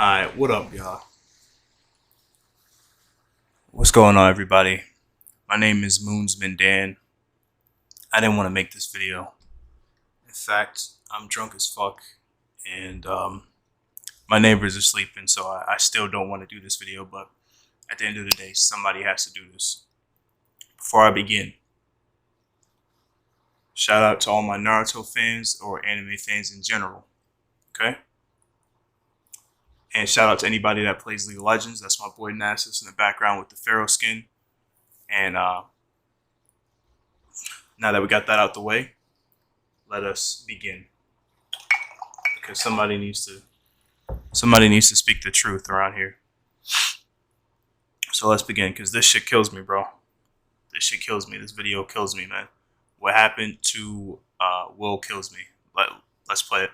Alright, what up, y'all? What's going on, everybody? My name is Moonsman Dan. I didn't want to make this video. In fact, I'm drunk as fuck, and my neighbors are sleeping, so I still don't want to do this video, but at the end of the day, somebody has to do this. Before I begin, shout out to all my Naruto fans or anime fans in general, okay? And shout out to anybody that plays League of Legends. That's my boy Nasus in the background with the Pharaoh skin. And now that we got that out the way, let us begin. Because somebody needs to speak the truth around here. So let's begin, because this shit kills me, bro. This shit kills me. This video kills me, man. What happened to Will kills me. Let's play it.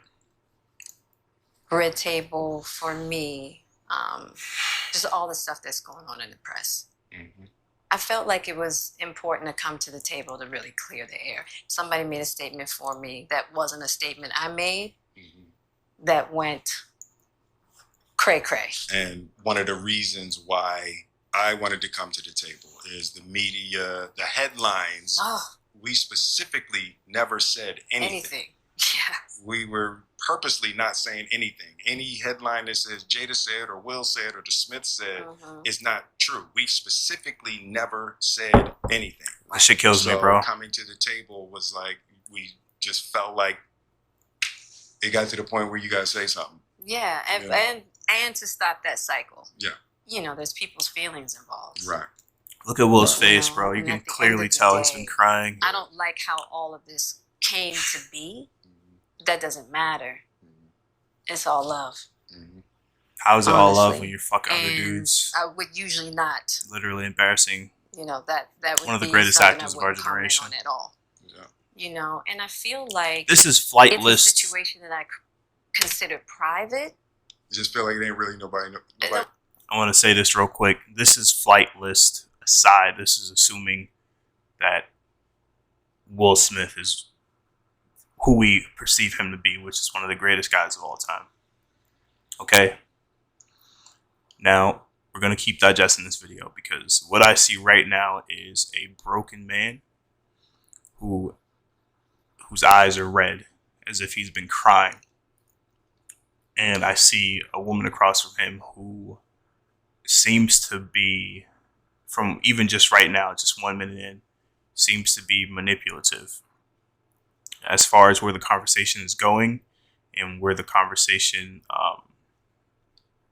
Red table for me, just all the stuff that's going on in the press. Mm-hmm. I felt like it was important to come to the table to really clear the air. Somebody made a statement for me that wasn't a statement I made, that went cray-cray. And one of the reasons why I wanted to come to the table is the media, the headlines. We specifically never said anything. Yeah. We were purposely not saying anything. Any headline that says Jada said or Will said or the Smith said is not true. We specifically never said anything. That shit kills me, bro. Coming to the table was like, we just felt like it got to the point where you got to say something. Yeah, and to stop that cycle. Yeah. You know, there's people's feelings involved. Right. Look at Will's face, bro. You can clearly tell he's been crying. I don't like how all of this came to be. That doesn't matter. It's all love. How is it all love when you're fucking other dudes? I would usually not. Literally embarrassing. You know, that would one of the be greatest actors of our comment generation. on at all. Yeah. You know, and I feel like this is flight it's list. a situation that I consider private. You just feel like it ain't really nobody. I want to say this real quick. This is flight list aside. This is assuming that Will Smith is who we perceive him to be, which is one of the greatest guys of all time. Okay? Now, we're going to keep digesting this video because what I see right now is a broken man whose eyes are red as if he's been crying. And I see a woman across from him who seems to be, from even just right now, just 1 minute in, seems to be manipulative as far as where the conversation is going and where the conversation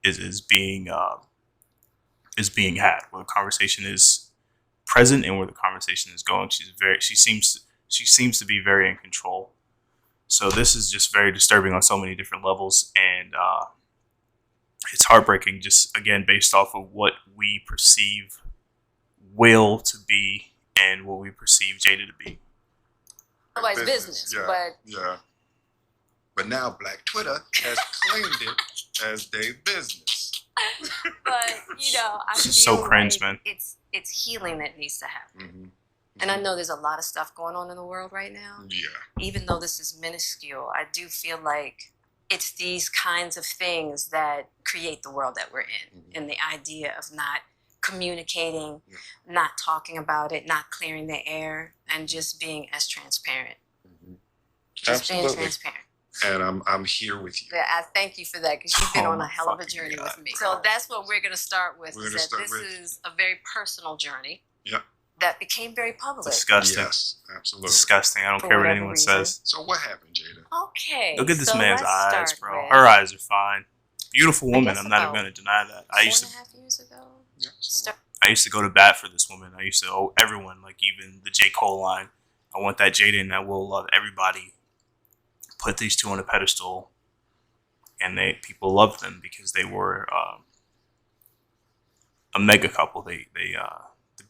is being had, where the conversation is present and where the conversation is going. She seems to be very in control. So this is just very disturbing on so many different levels, and it's heartbreaking, just again based off of what we perceive Will to be and what we perceive Jada to be. Nobody's business, but now Black Twitter has claimed it as their business. But you know, I feel so cringe, like man. it's healing that needs to happen. And I know there's a lot of stuff going on in the world right now. Yeah. Even though this is minuscule, I do feel like it's these kinds of things that create the world that we're in. And the idea of not communicating, not talking about it, not clearing the air, and just being as transparent. Just being transparent. And I'm here with you. Yeah, I thank you for that, because you've been on a hell of a journey with me. So that's what we're going to start with. This is a very personal journey. Yeah. That became very public. Disgusting. Yes, absolutely. Disgusting. I don't care what anyone says. So what happened, Jada? Okay. Look at this man's eyes, bro. Her eyes are fine. Beautiful woman. I'm not even going to deny that. 4.5 years ago. Yeah, I used to go to bat for this woman. I used to owe everyone, like even the J. Cole line. I want that Jada and that Will love. Everybody put these two on a pedestal, and people loved them because they were a mega couple. They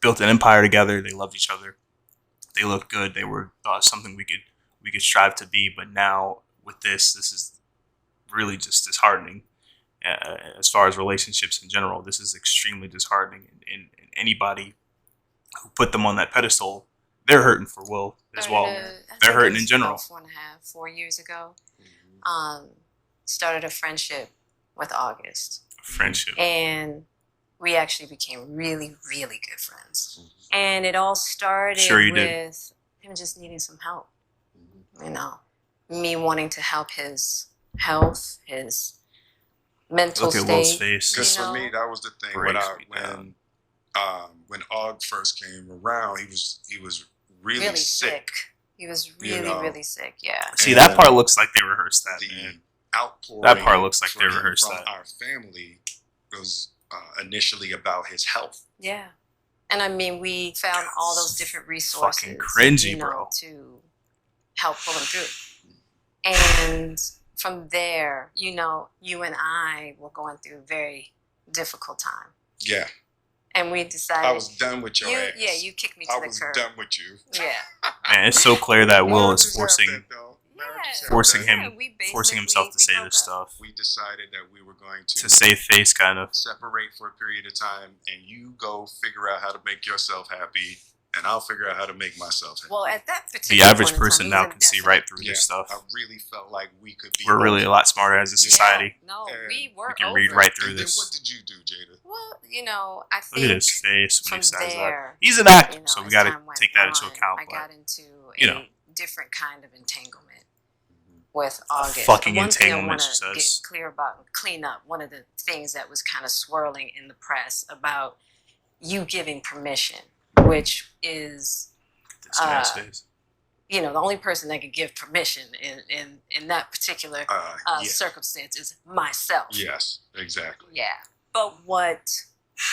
built an empire together. They loved each other. They looked good. They were something we could strive to be. But now with this is really just disheartening. As far as relationships in general, this is extremely disheartening. And anybody who put them on that pedestal, they're hurting for Will as well. They're hurting in general. 4 years ago, started a friendship with August. Friendship. And we actually became really, really good friends. And it all started with him just needing some help. You know, me wanting to help his health, his mental state. Look at Will's face. Because for me, that was the thing. When Og first came around, he was really sick. He was really sick. Yeah. See, that part looks like they rehearsed that. The outpouring. That part looks like they rehearsed from that. Our family was initially about his health. Yeah. And I mean, we found all those different resources. Fucking cringy, bro. To help pull him through. And from there, you know, you and I were going through a very difficult time. Yeah. And we decided. I was done with your ass. Yeah, you kicked me to the curb. I was done with you. Yeah. Man, it's so clear that Will is forcing himself to say this stuff. We decided that we were going to save face, kind of separate for a period of time, and you go figure out how to make yourself happy, and I'll figure out how to make myself happy. Well, at that particular the average person now can see right through this stuff. I really felt like we could be. We're really a lot smarter as a society. No, we were. We can read right through and this. Then what did you do, Jada? Well, you know, I think. Look at his face when he says that. He's an actor, you know, so we got to take that into account. I got into a different kind of entanglement with August. Fucking one entanglement, thing I want to get clear about and clean up. One of the things that was kind of swirling in the press about you giving permission, which is, you know, the only person that could give permission in that particular circumstance is myself. Yes, exactly. Yeah. But what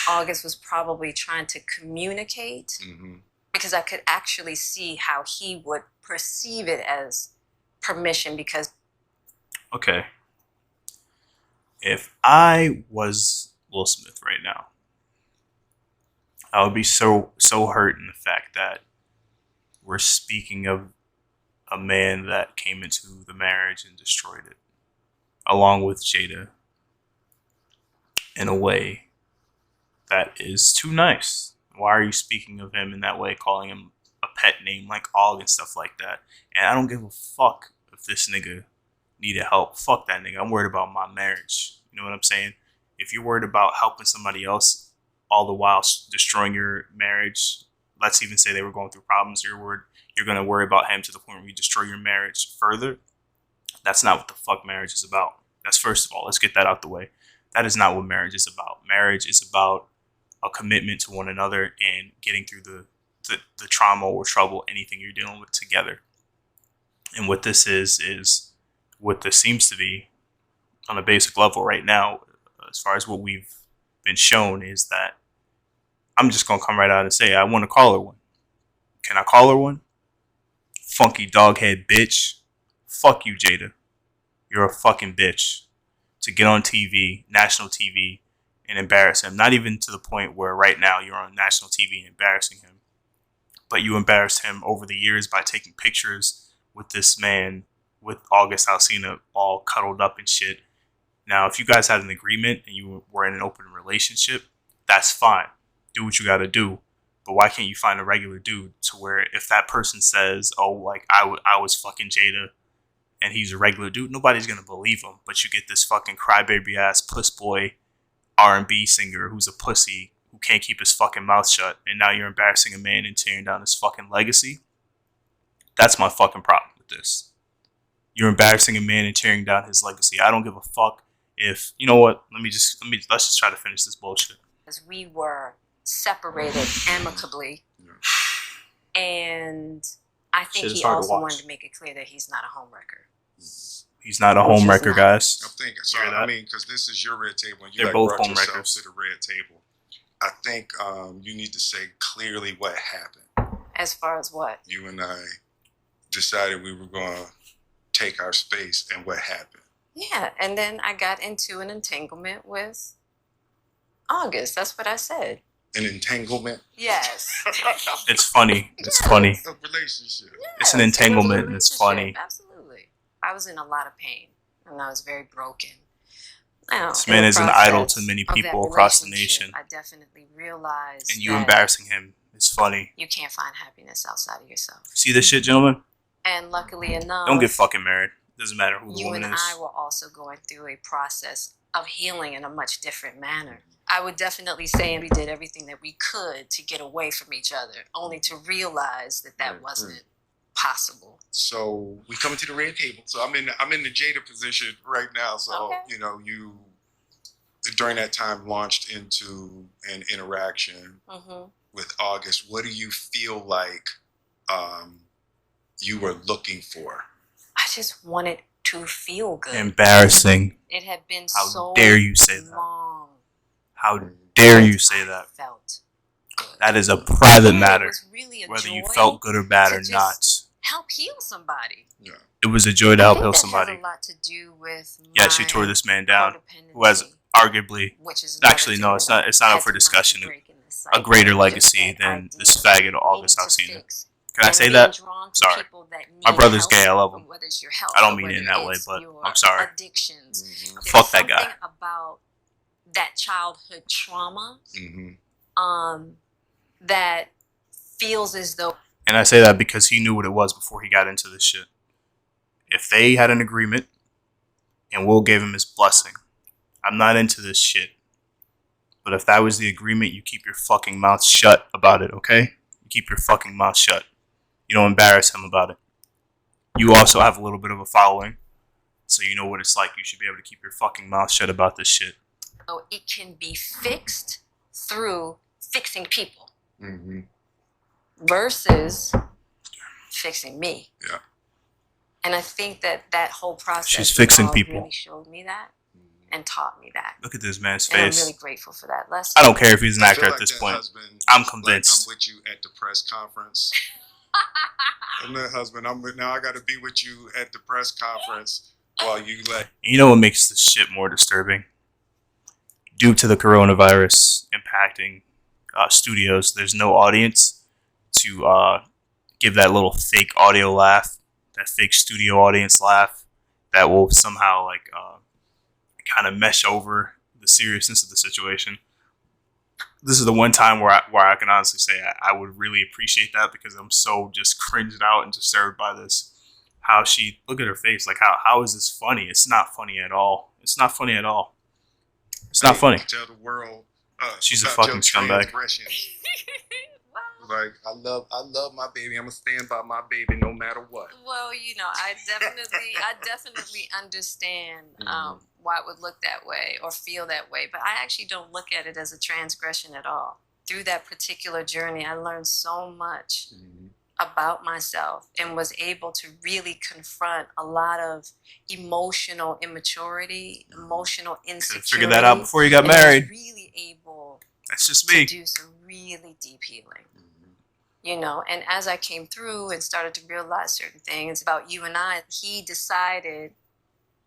August was probably trying to communicate, because I could actually see how he would perceive it as permission, because okay, if I was Will Smith right now, I would be so hurt in the fact that we're speaking of a man that came into the marriage and destroyed it, along with Jada, in a way that is too nice. Why are you speaking of him in that way, calling him a pet name like Og and stuff like that? And I don't give a fuck if this nigga needed help. Fuck that nigga. I'm worried about my marriage. You know what I'm saying? If you're worried about helping somebody else all the while destroying your marriage, let's even say they were going through problems, you're going to worry about him to the point where you destroy your marriage further. That's not what the fuck marriage is about. That's first of all. Let's get that out the way. That is not what marriage is about. Marriage is about a commitment to one another and getting through the trauma or trouble, anything you're dealing with together. And what this is what this seems to be on a basic level right now, as far as what we've been shown, is that I'm just going to come right out and say, I want to call her one. Can I call her one? Funky doghead bitch. Fuck you, Jada. You're a fucking bitch. To get on TV, national TV, and embarrass him. Not even to the point where right now you're on national TV and embarrassing him. But you embarrassed him over the years by taking pictures with this man, with August Alsina, all cuddled up and shit. Now, if you guys had an agreement and you were in an open relationship, that's fine. Do what you got to do. But why can't you find a regular dude to where if that person says, oh, like I was fucking Jada and he's a regular dude, nobody's going to believe him. But you get this fucking crybaby ass puss boy R&B singer who's a pussy who can't keep his fucking mouth shut, and now you're embarrassing a man and tearing down his fucking legacy. That's my fucking problem with this. You're embarrassing a man and tearing down his legacy. I don't give a fuck if, you know what, let's just try to finish this bullshit. As we were separated amicably, and I think he also wanted to make it clear that he's not a homewrecker. He's not a homewrecker, guys. I'm thinking. So I mean, because this is your red table, and you They're both brought yourself homewreckers to the red table. I think you need to say clearly what happened. As far as what? You and I decided we were going to take our space, and what happened? Yeah, and then I got into an entanglement with August. That's what I said. An entanglement? Yes. It's funny. It's funny. It's a relationship. Yes, it's an entanglement, and it's funny. Absolutely. I was in a lot of pain, and I was very broken. Now, this man is an idol to many people across the nation. I definitely realized and you embarrassing him is funny. You can't find happiness outside of yourself. See this shit, gentlemen? And luckily enough, don't get fucking married. Doesn't matter who the you woman and is. I were also going through a process of healing in a much different manner. I would definitely say we did everything that we could to get away from each other, only to realize that that wasn't possible. So we come to the red table. So I'm in the Jada position right now. So you know, you during that time launched into an interaction with August. What do you feel like you were looking for? I just wanted to feel good. Embarrassing. It had been How so dare you say that? long. How dare you say that? Felt good. That is a private matter. It was really a whether joy you felt good or bad or not. Help heal somebody. Yeah. It was a joy to help heal That somebody. has a lot to do with Yeah, she tore this man down, who has arguably, actually no, it's not up for discussion, a greater legacy than this faggot August Alsina. Can I say that? Sorry. My brother's gay, I love him. I don't mean it in that way, but I'm sorry. Fuck that guy. About that childhood trauma that feels as though... And I say that because he knew what it was before he got into this shit. If they had an agreement and Will gave him his blessing, I'm not into this shit. But if that was the agreement, you keep your fucking mouth shut about it, okay? You keep your fucking mouth shut. You don't embarrass him about it. You also have a little bit of a following, so you know what it's like. You should be able to keep your fucking mouth shut about this shit. So it can be fixed through fixing people versus fixing me. Yeah. And I think that whole process She's fixing people. Really showed me that and taught me that. Look at this man's and face. I'm really grateful for that lesson. I don't care if he's an actor at like this that point. Husband, I'm convinced. Like I'm with you at the press conference. I'm that husband. Now I got to be with you at the press conference while you let. You know what makes this shit more disturbing? Due to the coronavirus impacting studios, there's no audience to give that little fake audio laugh, that fake studio audience laugh that will somehow kind of mesh over the seriousness of the situation. This is the one time where I can honestly say I would really appreciate that, because I'm so just cringed out and disturbed by this. How she, look at her face, like how is this funny? It's not funny at all. It's not funny at all. It's not funny. Tell the world she's a fucking scumbag. Like I love my baby. I'm gonna stand by my baby no matter what. Well, you know, I definitely understand why it would look that way or feel that way, but I actually don't look at it as a transgression at all. Through that particular journey, I learned so much about myself and was able to really confront a lot of emotional immaturity, emotional insecurity. Figure that out before you got married. I was really able. That's just me. To do some really deep healing. You know, and as I came through and started to realize certain things about you and I, he decided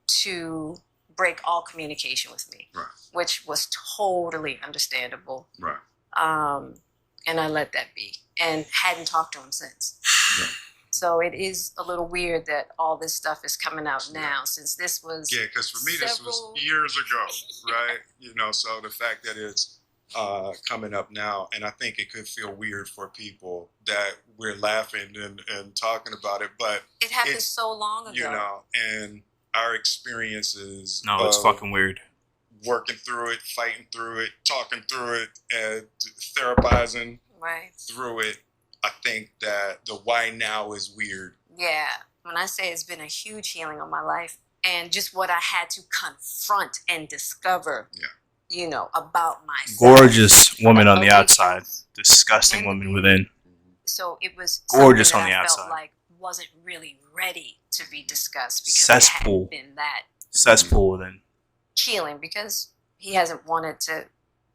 to break all communication with me, which was totally understandable. Right. And I let that be and hadn't talked to him since. Right. So it is a little weird that all this stuff is coming out now, since this was... Yeah, because for me, this was years ago, right? You know, so the fact that it's coming up now, and I think it could feel weird for people that we're laughing and talking about it, but it happened so long ago, you know, and our experiences. No, it's fucking weird. Working through it, fighting through it, talking through it, and therapizing through it. I think that the why now is weird. Yeah, when I say it's been a huge healing on my life, and just what I had to confront and discover. Yeah. You know, about myself. Gorgeous woman on the outside, disgusting woman within. So it was gorgeous on the outside. Felt like wasn't really ready to be discussed because cesspool. It hadn't been that cesspool within. Healing, because he hasn't wanted to,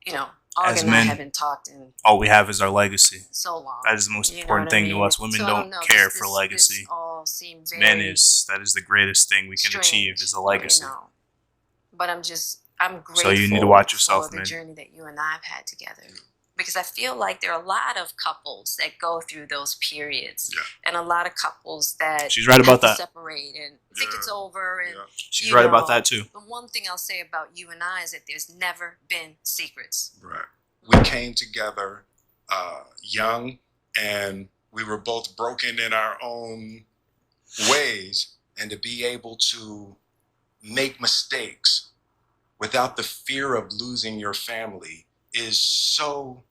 you know, Og and I haven't talked in all we have is our legacy. So long. That is the most important thing to us. Women don't care for legacy. This all seemed men that is the greatest thing we can achieve is a legacy. You know? But I'm grateful so you need to watch yourself, for the journey that you and I have had together. Because I feel like there are a lot of couples that go through those periods. Yeah. And a lot of couples that she's right about that. Separate and think it's over. And she's right about that too. The one thing I'll say about you and I is that there's never been secrets. Right. We came together young, and we were both broken in our own ways. And to be able to make mistakes without the fear of losing your family is so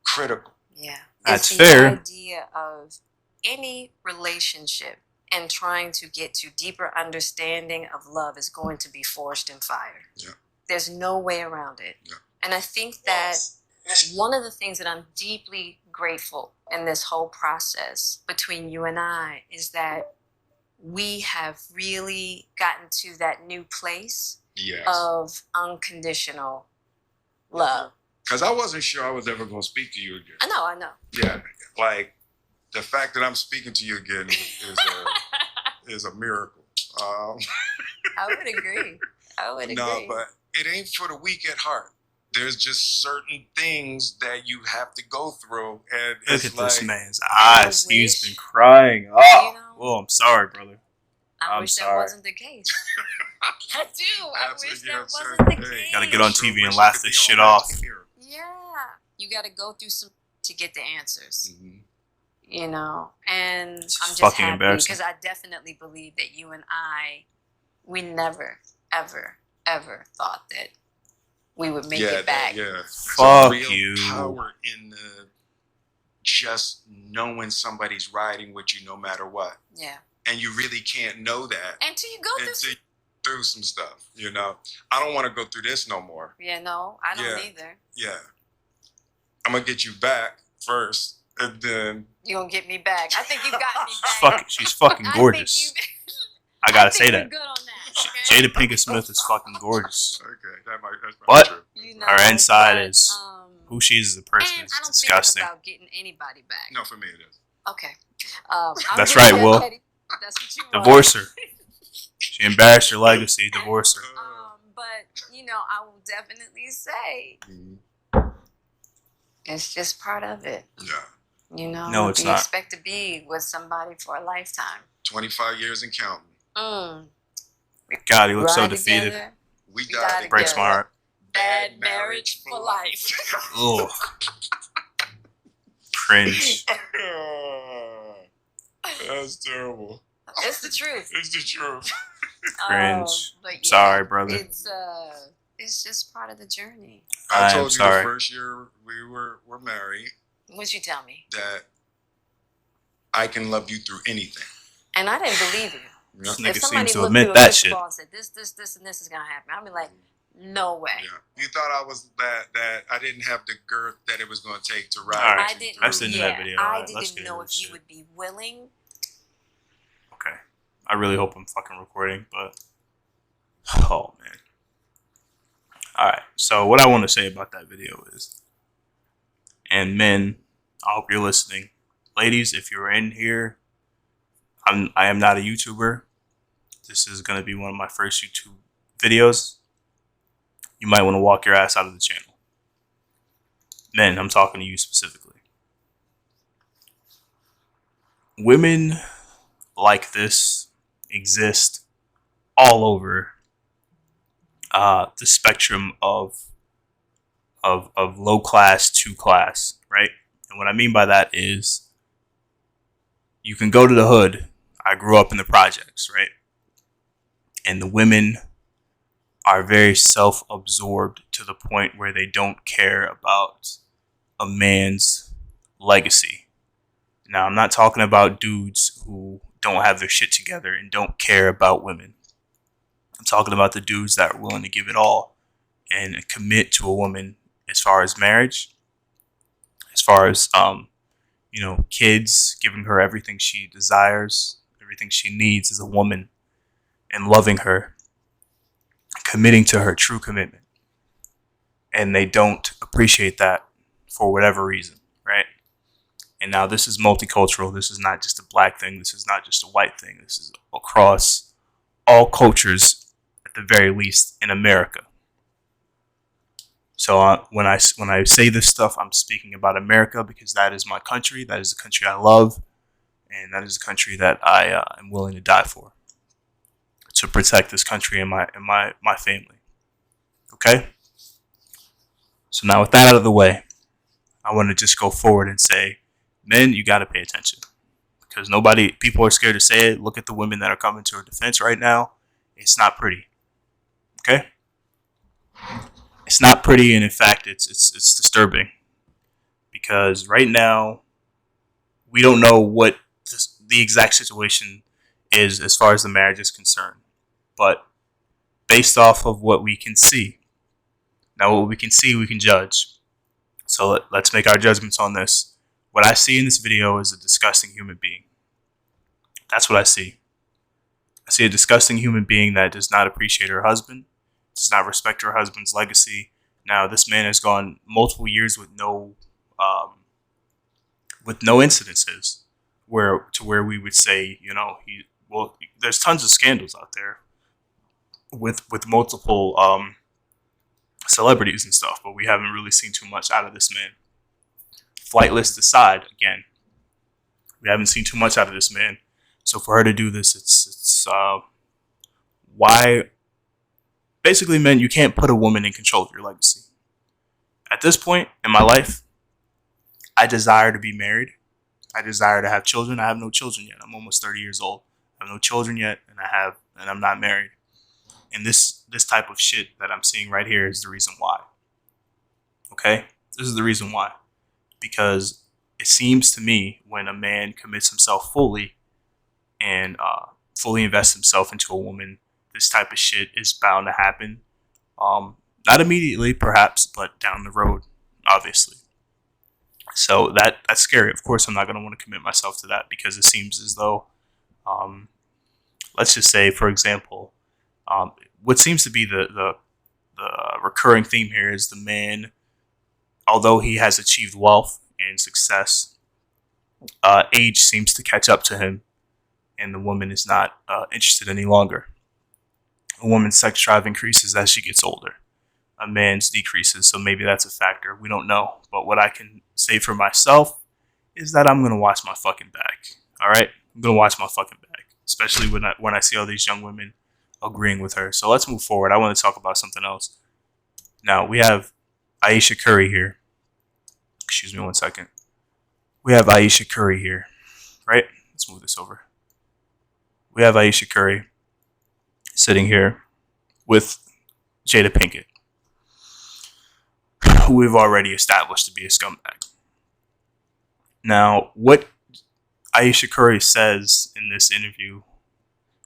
critical. Yeah. That's it's fair. The idea of any relationship and trying to get to deeper understanding of love is going to be forged in fire. Yeah. There's no way around it. Yeah. And I think that one of the things that I'm deeply grateful in this whole process between you and I is that we have really gotten to that new place of unconditional love. Because I wasn't sure I was ever going to speak to you again. I know. Yeah, like the fact that I'm speaking to you again is a miracle. I would agree. No, but it ain't for the weak at heart. There's just certain things that you have to go through, and Look it's at like, this man's eyes. He's been crying. Oh, well, I'm sorry, brother. I wish that wasn't the case. I do. I wish that wasn't the case. Gotta get on TV and laugh this shit off. Yeah. You gotta go through some to get the answers. Mm-hmm. You know, and It's I'm just fucking happy embarrassing. because I definitely believe that you and I, we never, ever, ever thought that we would make it back. Fuck real you. Power in the just knowing somebody's riding with you no matter what. Yeah. And you really can't know that until you go through some stuff. You know, I don't want to go through this no more. Yeah, no, I don't either. Yeah, I'm gonna get you back first, and then you gonna get me back. I think you got me back. She's fucking gorgeous. I gotta say that. Good on that. Okay? Jada Pinkett-Smith is fucking gorgeous. Okay, that's but true. You know, her inside is who she is as a person. And is I don't disgusting. think it's about getting anybody back. No, for me it is. Okay. That's right, Will. That's what you Divorce her. She embarrassed your legacy. Divorce her. But you know, I will definitely say it's just part of it. Yeah. You know, no, it's not. You expect to be with somebody for a lifetime. 25 years and counting. God, he looks so defeated. Together. We died. Breaks my heart. Bad marriage for life. Ugh. Cringe. That's terrible. It's the truth. It's the truth. Cringe. But yeah, sorry, brother. It's just part of the journey. I told you the first year we were married. What'd you tell me? That I can love you through anything. And I didn't believe you. This If nigga somebody seems to looked admit through a that shit. ball and said, this, and this is gonna happen, I'd be like, no way. Yeah. You thought I was that I didn't have the girth that it was going to take to ride. All right. I didn't. Let's end that video. I Let's didn't know if you would be willing. Okay. I really hope I'm fucking recording, but oh man. All right. So what I want to say about that video is, and men, I hope you're listening. Ladies, if you're in here, I am not a YouTuber. This is going to be one of my first YouTube videos. You might want to walk your ass out of the channel. Men, I'm talking to you specifically. Women like this exist all over the spectrum of low class to class, right? And what I mean by that is you can go to the hood. I grew up in the projects, right? And the women are very self-absorbed to the point where they don't care about a man's legacy. Now, I'm not talking about dudes who don't have their shit together and don't care about women. I'm talking about the dudes that are willing to give it all and commit to a woman as far as marriage, as far as, kids, giving her everything she desires, everything she needs as a woman, and loving her, committing to her true commitment. And they don't appreciate that for whatever reason, right? And now this is multicultural. This is not just a black thing. This is not just a white thing. This is across all cultures, at the very least in America. So when I say this stuff, I'm speaking about America because that is my country. That is the country I love. And that is the country that I am willing to die for. To protect this country and my family. Okay? So now with that out of the way, I want to just go forward and say, men, you got to pay attention. Because people are scared to say it. Look at the women that are coming to her defense right now. It's not pretty. Okay? It's not pretty, and in fact, it's disturbing because right now we don't know what the exact situation is as far as the marriage is concerned, but based off of what we can see. Now, what we can see, we can judge. So let's make our judgments on this. What I see in this video is a disgusting human being. That's what I see. I see a disgusting human being that does not appreciate her husband, does not respect her husband's legacy. Now, this man has gone multiple years with no incidences where we would say, there's tons of scandals out there with multiple celebrities and stuff, but we haven't really seen too much out of this man. Flight list aside, again, we haven't seen too much out of this man. So for her to do this, it's why. Basically, men, you can't put a woman in control of your legacy. At this point in my life, I desire to be married. I desire to have children. I have no children yet. I'm almost 30 years old. I have no children yet, and I'm not married. And this type of shit that I'm seeing right here is the reason why. Okay? This is the reason why. Because it seems to me when a man commits himself fully and fully invests himself into a woman, this type of shit is bound to happen. Not immediately, perhaps, but down the road, obviously. So that's scary. Of course, I'm not going to want to commit myself to that because it seems as though, let's just say, for example, what seems to be the recurring theme here is the man, although he has achieved wealth and success, age seems to catch up to him, and the woman is not interested any longer. A woman's sex drive increases as she gets older. A man's decreases, so maybe that's a factor. We don't know. But what I can say for myself is that I'm going to watch my fucking back. All right? I'm going to watch my fucking back, especially when I see all these young women agreeing with her. So let's move forward. I want to talk about something else. Now, we have Aisha Curry here. Excuse me one second. We have Aisha Curry here, right? Let's move this over. We have Aisha Curry sitting here with Jada Pinkett, who we've already established to be a scumbag. Now, what Aisha Curry says in this interview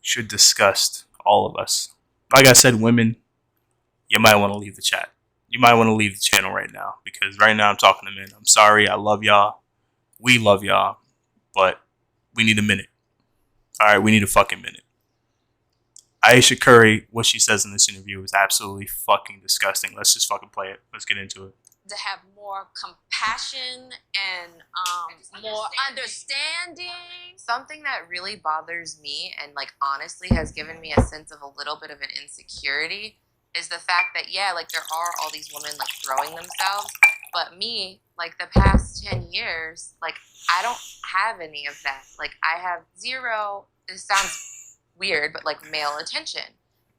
should disgust all of us. Like I said, women, you might want to leave the chat. You might want to leave the channel right now because right now I'm talking to men. I'm sorry. I love y'all. We love y'all. But we need a minute. All right, we need a fucking minute. Aisha Curry, what she says in this interview is absolutely fucking disgusting. Let's just fucking play it. Let's get into it. To have more compassion and more understanding. Something that really bothers me and honestly has given me a sense of a little bit of an insecurity is the fact that there are all these women throwing themselves, but me the past 10 years I don't have any of that. I have zero. This sounds weird, but male attention.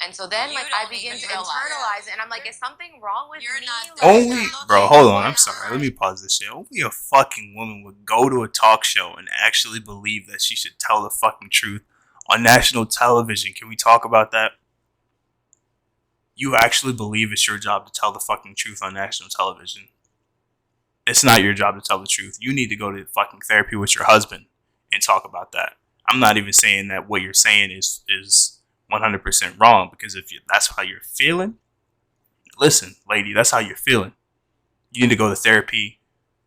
And so then I begin to internalize it, and I'm is something wrong with me? Only, bro, hold on. I'm sorry. Let me pause this shit. Only a fucking woman would go to a talk show and actually believe that she should tell the fucking truth on national television. Can we talk about that? You actually believe it's your job to tell the fucking truth on national television? It's not your job to tell the truth. You need to go to fucking therapy with your husband and talk about that. I'm not even saying that what you're saying is 100% wrong, because if that's how you're feeling, listen, lady, that's how you're feeling. You need to go to therapy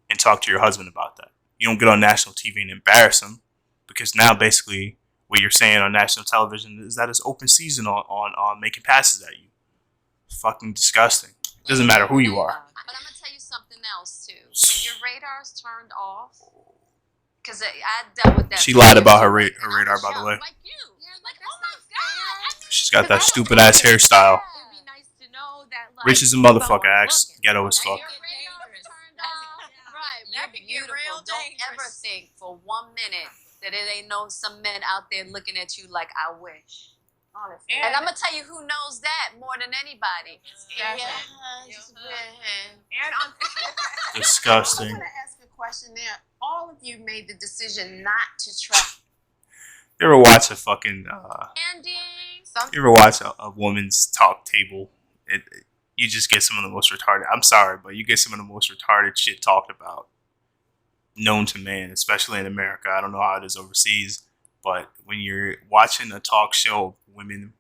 and talk to your husband about that. You don't get on national TV and embarrass him, because now basically what you're saying on national television is that it's open season on making passes at you. Fucking disgusting. Doesn't matter who you are. But I'm gonna tell you something else too. When your radar's turned off, because I dealt with that. She lied about her radar, by the way. Like you. Oh my God. She's got that stupid ass hairstyle. It'd be nice to know that, Rich as a motherfucker, acts ghetto as fuck. Your radar's turned off. Right. That You're could get beautiful. real Don't ever dangerous. think for 1 minute that it ain't some men out there looking at you like I wish. Honestly. And I'm gonna tell you who knows that more than anybody. And on Disgusting. I'm gonna ask a question there. All of you made the decision not to try. You ever watch a fucking Ending. you ever watch a woman's talk table? you just get some of the most retarded. I'm sorry, but you get some of the most retarded shit talked about, known to man, especially in America. I don't know how it is overseas, but when you're watching a talk show of women,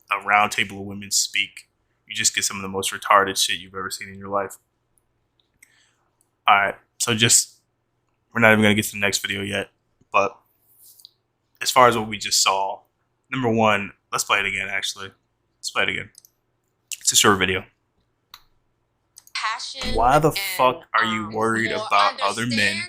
a round table of women speak, you just get some of the most retarded shit you've ever seen in your life. All right, so we're not even gonna get to the next video yet, but as far as what we just saw, number one, let's play it again. Actually, let's play it again. It's a short video. Passion. Why the and, fuck are you worried more about other men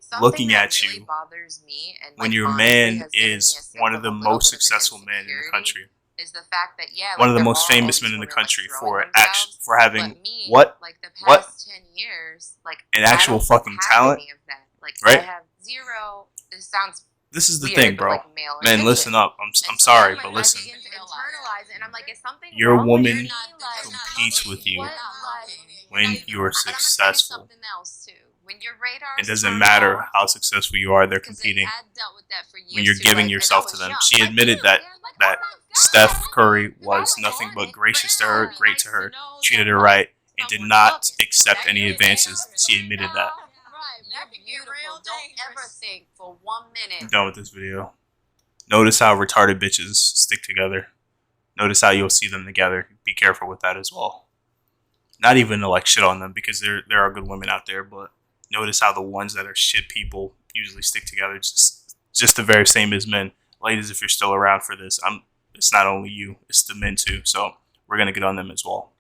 Something looking that at really you bothers me and, when like, your honestly man has given me a is sense one of of the a little most bit of an successful men in the insecurity country? Is the fact that One of the there most are all famous these men in the women, country like, for throwing themselves, having but me, what like the what past 10 years, like an I actual don't fucking have talent, any of that. Like right? I have zero. This sounds This is the weird, thing, but, bro. like, male Man, attention. listen up. I'm And so sorry, then, but like, listen. I begin to internalize it, and I'm like, is something Your wrong with woman me? Like, competes with you what, like, when you are but I'm gonna tell you successful. something else too. When your radar It doesn't matter how successful you are; they're competing. When you're giving yourself to them, she admitted that Steph Curry was nothing but gracious to her, great to her, treated her right, and did not accept any advances. She admitted that. That can get real. Don't ever think for 1 minute. I'm done with this video. Notice how retarded bitches stick together. Notice how you'll see them together. Be careful with that as well. Not even to like shit on them, because there are good women out there, but notice how the ones that are shit people usually stick together. Just the very same as men. Ladies, if you're still around for this, it's not only you, it's the men too. So we're gonna get on them as well.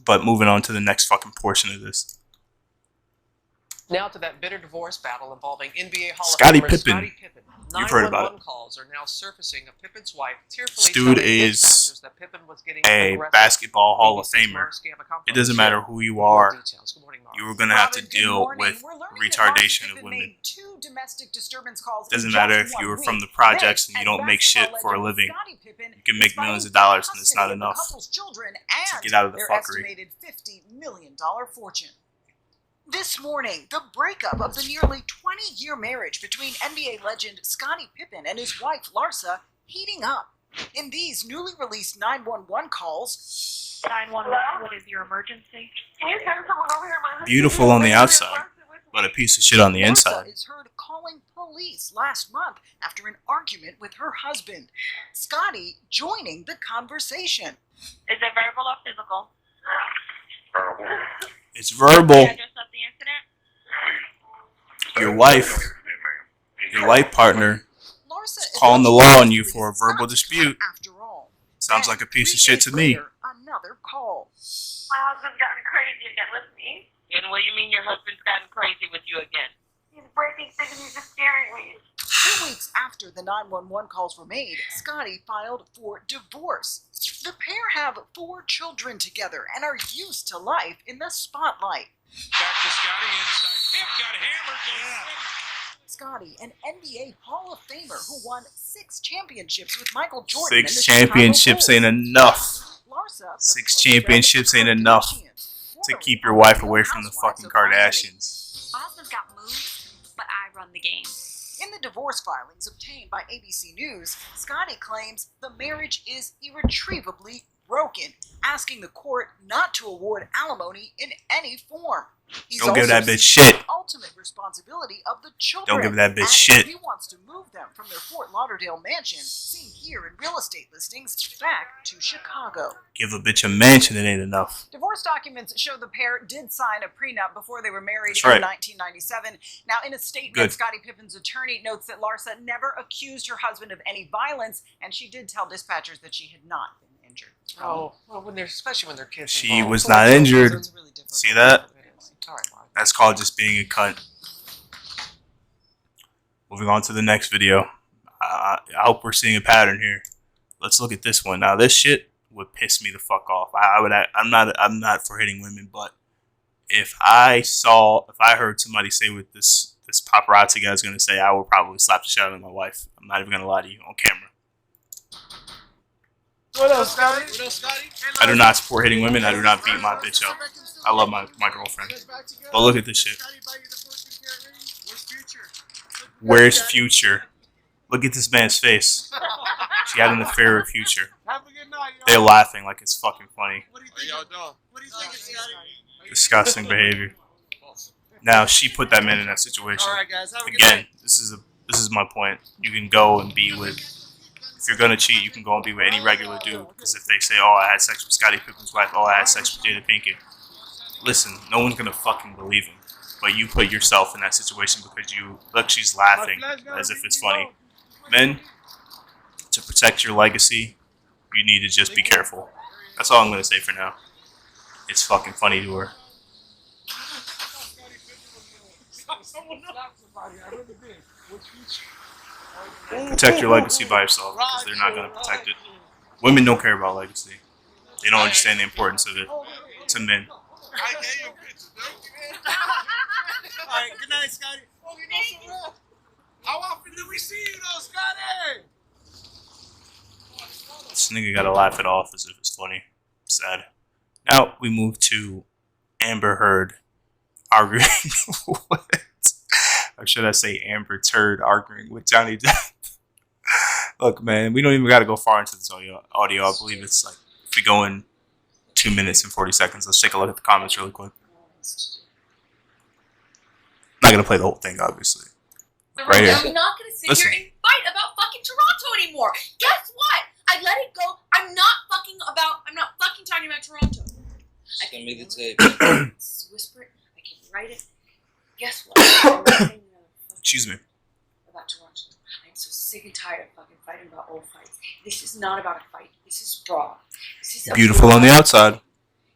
But moving on to the next fucking portion of this. Now to that bitter divorce battle involving NBA Hall Scottie of Famer Pippen. Scottie Pippen. You've heard about 911 calls are now surfacing of Pippen's wife tearfully This dude telling is dispatchers that Pippen was getting a aggressive. basketball Hall of BBC's Famer. Mark Scamacca It doesn't matter who you More are. details. Good morning, Mark. You were gonna have to Robin, good deal morning. with We're learning that retardation Mark of Pippen women. made 2 domestic disturbance calls Doesn't in matter just if you were 1 from the week. projects and you This, don't as make shit basketball for a legend living. Scottie Pippen You can make is millions of fighting dollars, for and it's not custody of the enough couple's children to and get out of the their fuckery. estimated $50 million fortune. This morning, the breakup of the nearly 20-year marriage between NBA legend Scottie Pippen and his wife Larsa heating up. In these newly released 911 calls, 911, what is your emergency? Can you send someone over here? My Beautiful on the outside, but a piece of shit on the inside. Larsa is heard calling police last month after an argument with her husband. Scottie joining the conversation. Is it verbal or physical? It's verbal. The address of the incident? Your life partner, Larsa is calling the law on you for a verbal dispute. After all, Sounds like a piece of shit to me. Another call. My husband's gotten crazy again with me. And what do you mean your husband's gotten crazy with you again? He's breaking things and he's just scaring me. 2 weeks after the 911 calls were made, Scottie filed for divorce. The pair have 4 children together and are used to life in the spotlight. Back to Scottie inside. Pip got hammered. Scottie, an NBA Hall of Famer who won 6 championships with Michael Jordan. 6 and the Chicago championships Bulls. ain't enough. Larsa, 6 championships ain't enough to keep your wife away from the fucking Kardashians. My husband's got moves, but I run the game. In the divorce filings obtained by ABC News, Scottie claims the marriage is irretrievably broken, asking the court not to award alimony in any form. He's Don't give also that bitch seeking shit. the ultimate responsibility of the children. Don't give that bitch adding shit. He wants to move them from their Fort Lauderdale mansion, seen here in real estate listings, back to Chicago. Give a bitch a mansion, it ain't enough. Divorce documents show the pair did sign a prenup before they were married That's right. in 1997. Now, in a statement, Good. Scottie Pippen's attorney notes that Larsa never accused her husband of any violence, and she did tell dispatchers that she had not been injured. Oh, well, especially when they're kids. She involved. was not injured. It's really difficult. See that? All right, Mark. That's called just being a cunt. Moving on to the next video. I hope we're seeing a pattern here. Let's look at this one. Now, this shit would piss me the fuck off. I'm not for hitting women, but if I heard somebody say what this paparazzi guy's gonna say, I would probably slap the shit out of my wife. I'm not even gonna lie to you on camera. What else, Scottie? What else, Scottie? I do not support hitting women. I do not beat my bitch up. I love my girlfriend. But look at this shit. Where's Future? Look at this man's face. She had an affair with Future. They're laughing like it's fucking funny. What are y'all doing? What do you think, Scotty? Disgusting behavior. Now she put that man in that situation. All right, guys. Have a good Again, night. this is my point. You can go and be with. If you're gonna cheat, you can go and be with any regular dude. Because if they say, "Oh, I had sex with Scottie Pippen's wife," "Oh, I had sex with Jada Pinkett," listen, no one's gonna fucking believe him. But you put yourself in that situation because you look. She's laughing as if it's funny. Men, to protect your legacy, you need to just be careful. That's all I'm gonna say for now. It's fucking funny to her. Protect your legacy by yourself because they're not gonna protect it. Women don't care about legacy. They don't understand the importance of it to men. Alright, good night, Scotty. How often do we see you though, Scotty? This nigga gotta laugh it off as if it's funny. Sad. Now we move to Amber Heard arguing with, or should I say Amber Turd arguing with Johnny Depp. Look, man, we don't even gotta go far into this audio. I believe it's like, if we go in 2 minutes and 40 seconds, let's take a look at the comments really quick. Not gonna play the whole thing, obviously. Right here. I'm not gonna sit here and fight about fucking Toronto anymore. Guess what? I let it go. I'm not fucking talking about Toronto. Send me the tape. Whisper it. I can write it. Guess what? I'm not saying Excuse me. about Toronto. I'm so sick and tired of fucking fighting about old fights. This is not about a fight. This is raw. This is Beautiful on the outside.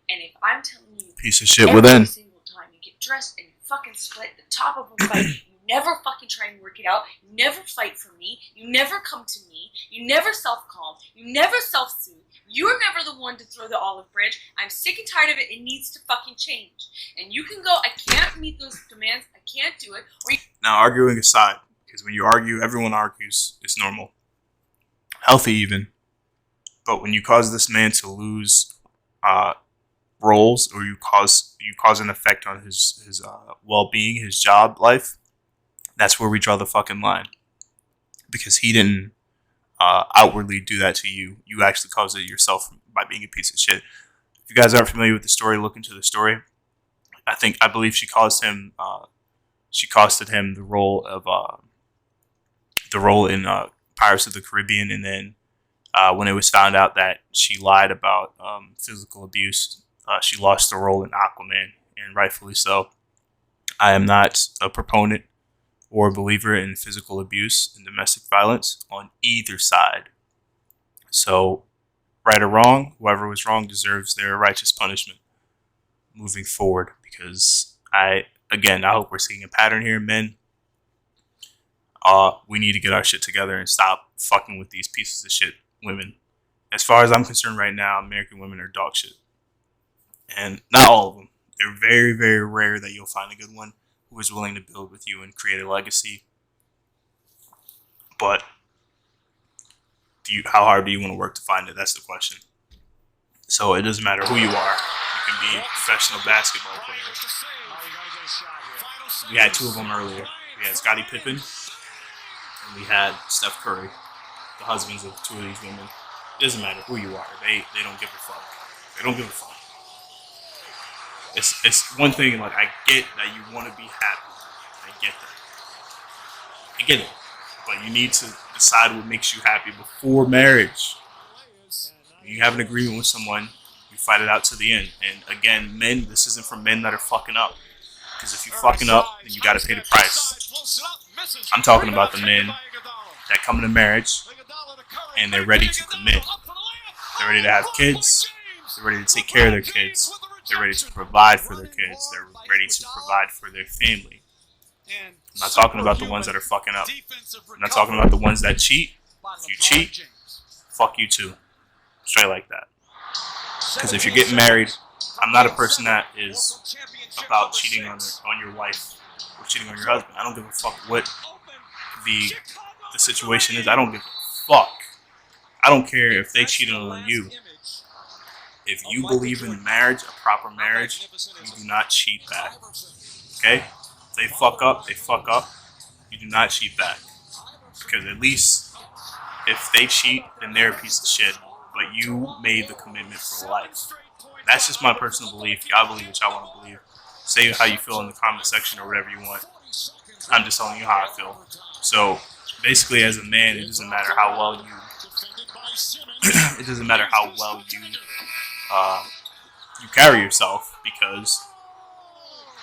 And if I'm telling you, Piece of shit every within. single time you get dressed and you fucking split the top of a fight, you never fucking try and work it out. You never fight for me. You never come to me. You never self-calm. You never self-soothe. You're never the one to throw the olive branch. I'm sick and tired of it. It needs to fucking change. And you can go, I can't meet those demands. I can't do it. Or you Now, arguing aside, because when you argue, everyone argues. It's normal. Healthy, even. But when you cause this man to lose roles, or you cause an effect on his well-being, his job life, that's where we draw the fucking line. Because he didn't outwardly do that to you. You actually caused it yourself by being a piece of shit. If you guys aren't familiar with the story, look into the story. I believe she costed him the role in Pirates of the Caribbean, and then when it was found out that she lied about physical abuse, she lost the role in Aquaman, and rightfully so. I am not a proponent or a believer in physical abuse and domestic violence on either side. So, right or wrong, whoever was wrong deserves their righteous punishment moving forward. Because I hope we're seeing a pattern here, men. We need to get our shit together and stop fucking with these pieces of shit women. As far as I'm concerned right now, American women are dog shit. And not all of them. They're very, very rare that you'll find a good one who is willing to build with you and create a legacy. But how hard do you want to work to find it? That's the question. So it doesn't matter who you are. You can be a professional basketball player. We had two of them earlier. We had Scottie Pippen and we had Steph Curry, the husbands of two of these women. It doesn't matter who you are. They don't give a fuck. They don't give a fuck. It's one thing, like, I get that you want to be happy. I get that. I get it. But you need to decide what makes you happy before marriage. You have an agreement with someone, you fight it out to the end. And again, men, this isn't for men that are fucking up. Because if you're fucking up, then you gotta pay the price. I'm talking about the men that come into marriage and they're ready to commit. They're ready to have kids. They're ready to take care of their kids. They're ready to provide for their kids. They're ready to provide for their family. I'm not talking about the ones that are fucking up. I'm not talking about the ones that cheat. If you cheat, fuck you too. Straight like that. Because if you're getting married, I'm not a person that is about cheating on your wife or cheating on your husband. I don't give a fuck what the situation is. I don't give a fuck. I don't care if they cheated on you. If you believe in marriage, a proper marriage, you do not cheat back. Okay? If they fuck up, they fuck up. You do not cheat back. Because at least If they cheat, then they're a piece of shit. But you made the commitment for life. That's just my personal belief. Y'all believe what y'all want to believe. Say how you feel in the comment section or whatever you want. I'm just telling you how I feel. So basically, as a man, it doesn't matter how well you. It doesn't matter how well you carry yourself, because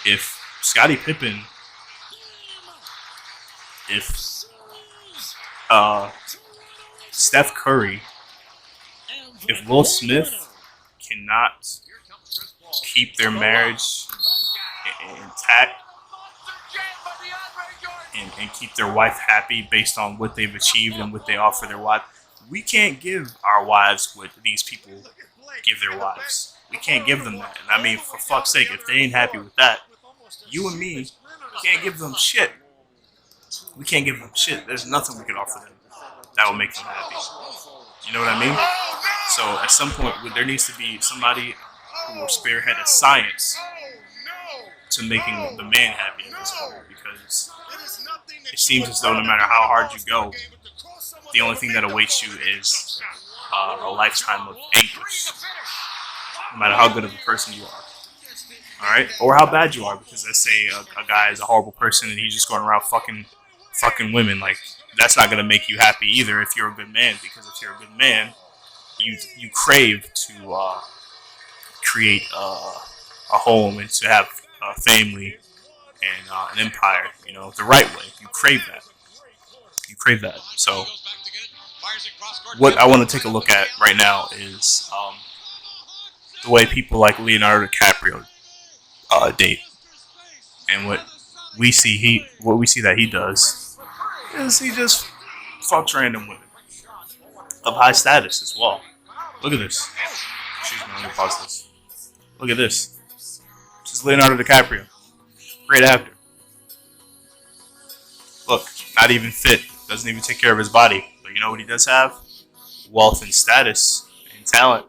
if Scottie Pippen, if Steph Curry, if Will Smith cannot keep their marriage intact and keep their wife happy based on what they've achieved and what they offer their wife, we can't give our wives what these people give their wives. We can't give them that. And I mean, for fuck's sake, if they ain't happy with that, you and me can't give them shit. We can't give them shit. There's nothing we can offer them that will make them happy. You know what I mean? So at some point, there needs to be somebody who will spearhead a science to making the man happy at this point, because it seems as though no matter how hard you go, the only thing that awaits you is a lifetime of anguish, no matter how good of a person you are. All right, or how bad you are, because let's say a guy is a horrible person and he's just going around fucking women. Like, that's not gonna make you happy either if you're a good man, because if you're a good man, you crave to create a home and to have a family and an empire, you know, the right way. You crave that. You crave that. So what I want to take a look at right now is the way people like Leonardo DiCaprio date, and what we see that he does is he just fucks random women of high status as well. Look at this. Excuse me, let me pause this. Look at this. This is Leonardo DiCaprio. Great actor. Look, not even fit. Doesn't even take care of his body. But you know what he does have? Wealth and status and talent.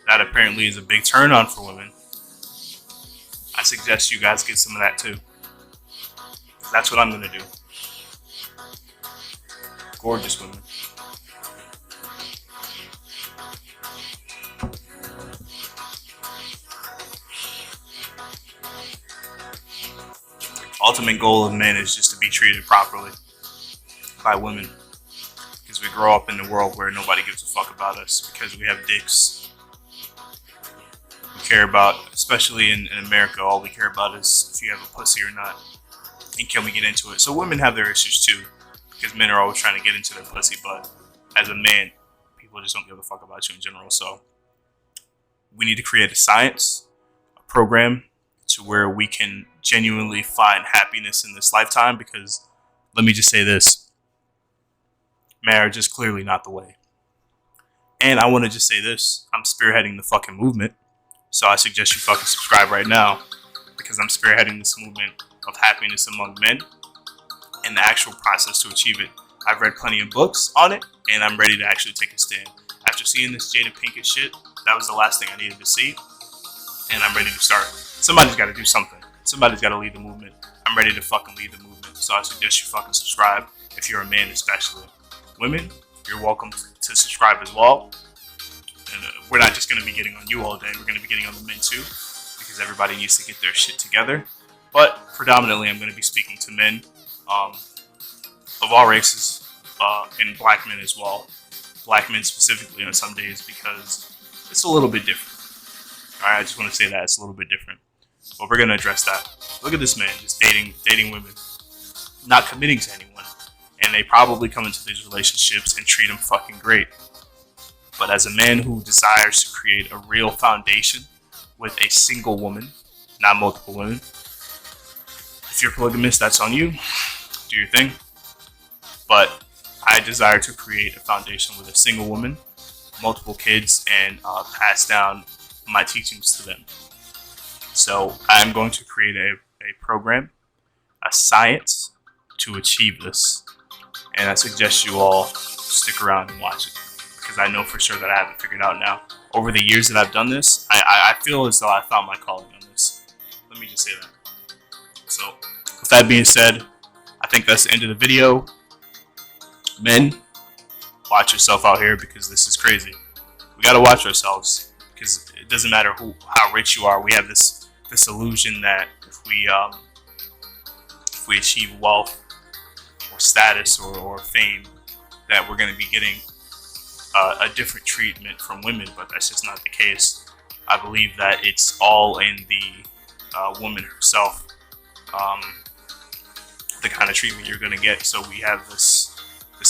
That apparently is a big turn on for women. I suggest you guys get some of that too. That's what I'm going to do. Gorgeous women. Ultimate goal of men is just to be treated properly by women, because we grow up in a world where nobody gives a fuck about us because we have dicks. We care about, especially in America, all we care about is if you have a pussy or not, and can we get into it. So women have their issues too, because men are always trying to get into their pussy, but as a man, people just don't give a fuck about you in general. So we need to create a science, a program, to where we can genuinely find happiness in this lifetime, because let me just say this, marriage is clearly not the way. And I want to just say this, I'm spearheading the fucking movement, so I suggest you fucking subscribe right now, because I'm spearheading this movement of happiness among men and the actual process to achieve it. I've read plenty of books on it, and I'm ready to actually take a stand. After seeing this Jada Pinkett shit, that was the last thing I needed to see, and I'm ready to start. Somebody's got to do something. Somebody's got to lead the movement. I'm ready to fucking lead the movement. So I suggest you fucking subscribe if you're a man especially. Women, you're welcome to subscribe as well. And we're not just going to be getting on you all day. We're going to be getting on the men too, because everybody needs to get their shit together. But predominantly I'm going to be speaking to men of all races and black men as well. Black men specifically on some days, because it's a little bit different. All right, I just want to say that it's a little bit different. But we're going to address that. Look at this man just dating women, not committing to anyone. And they probably come into these relationships and treat them fucking great. But as a man who desires to create a real foundation with a single woman, not multiple women, if you're polygamous, that's on you. Do your thing. But I desire to create a foundation with a single woman, multiple kids, and pass down my teachings to them. So I'm going to create a program, a science to achieve this. And I suggest you all stick around and watch it, because I know for sure that I have it figured out now. Over the years that I've done this, I feel as though I found my calling on this. Let me just say that. So with that being said, I think that's the end of the video. Men, watch yourself out here because this is crazy. We gotta watch ourselves because it doesn't matter how rich you are. We have this illusion that if we achieve wealth or status or fame, that we're gonna be getting a different treatment from women, but that's just not the case. I believe that it's all in the woman herself, the kind of treatment you're gonna get. So we have this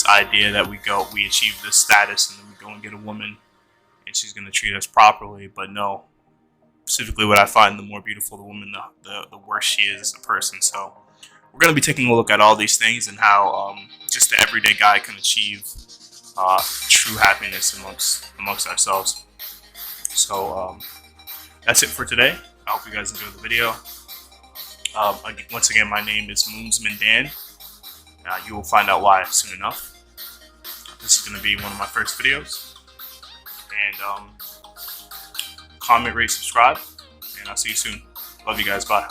idea that we achieve this status and then we go and get a woman and she's gonna treat us properly, but no. Specifically, what I find, the more beautiful the woman, the worse she is as a person. So we're gonna be taking a look at all these things and how just the everyday guy can achieve true happiness amongst ourselves. So that's it for today. I hope you guys enjoyed the video. Once again, my name is Moonsman Dan. You will find out why soon enough. This is going to be one of my first videos. And comment, rate, subscribe. And I'll see you soon. Love you guys. Bye.